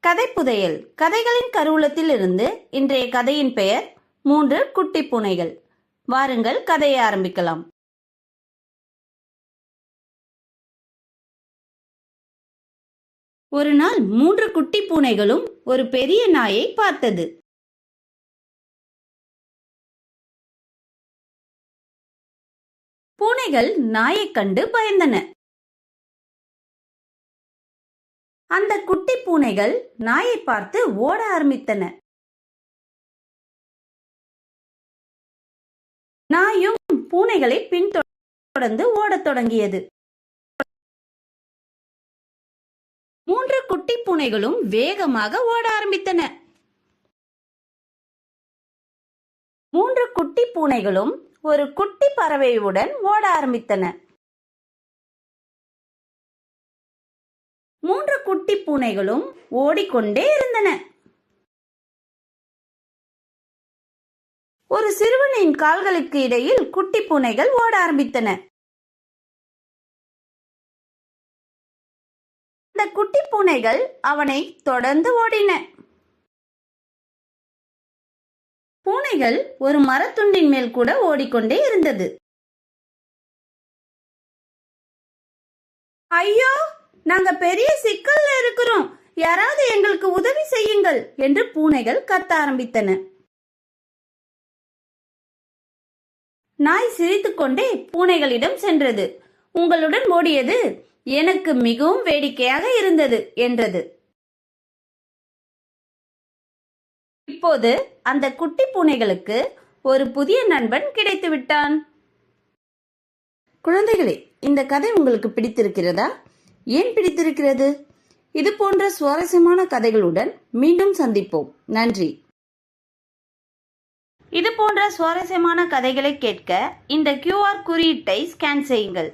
கதை புதையல் கதைகளின் கருவூலத்தில் இருந்து இன்றைய கதையின் பெயர் 3 குட்டி பூனைகள். வாருங்கள், கதையை ஆரம்பிக்கலாம். ஒரு நாள் 3 குட்டி பூனைகளும் ஒரு பெரிய நாயை பார்த்தது. பூனைகள் நாயைக் கண்டு பயந்தன. அந்த குட்டி பூனைகள் நாயை பார்த்து ஓட ஆரம்பித்தன. நாயும் பூனைகளை பின்தொடர்ந்து ஓடத் தொடங்கியது. 3 குட்டி பூனைகளும் வேகமாக ஓட ஆரம்பித்தன. 3 குட்டி பூனைகளும் ஒரு குட்டி பறவையுடன் ஓட ஆரம்பித்தன. 3 குட்டி பூனைகளும் ஓடிக்கொண்டே இருந்தன. ஒரு சிறுவனின் கால்களுக்கு இடையில் குட்டி பூனைகள் ஓட ஆரம்பித்தன. அந்த குட்டி பூனைகள் அவனை தொடர்ந்து ஓடின. பூனைகள் ஒரு மரத்துண்டின் மேல் கூட ஓடிக்கொண்டே இருந்தது. ஐயோ, நாங்க பெரிய சிக்கல்ல இருக்கிறோம், யாராவது எங்களுக்கு உதவி செய்யுங்கள் என்று பூனைகள் கத்த ஆரம்பித்தன. நாய் சிரித்துக்கொண்டே பூனைகளிடம் சென்றது. உங்களுடன் ஓடியது எனக்கு மிகவும் வேடிக்கையாக இருந்தது என்றது. இப்போது அந்த குட்டி பூனைகளுக்கு ஒரு புதிய நண்பன் கிடைத்து விட்டான். குழந்தைகளே, இந்த கதை உங்களுக்கு பிடித்திருக்கிறதா? ஏன் பிடித்திருக்கிறது? இது போன்ற சுவாரஸ்யமான கதைகளுடன் மீண்டும் சந்திப்போம். நன்றி. இது போன்ற சுவாரஸ்யமான கதைகளை கேட்க இந்த QR குறியீட்டை ஸ்கேன் செய்யுங்கள்.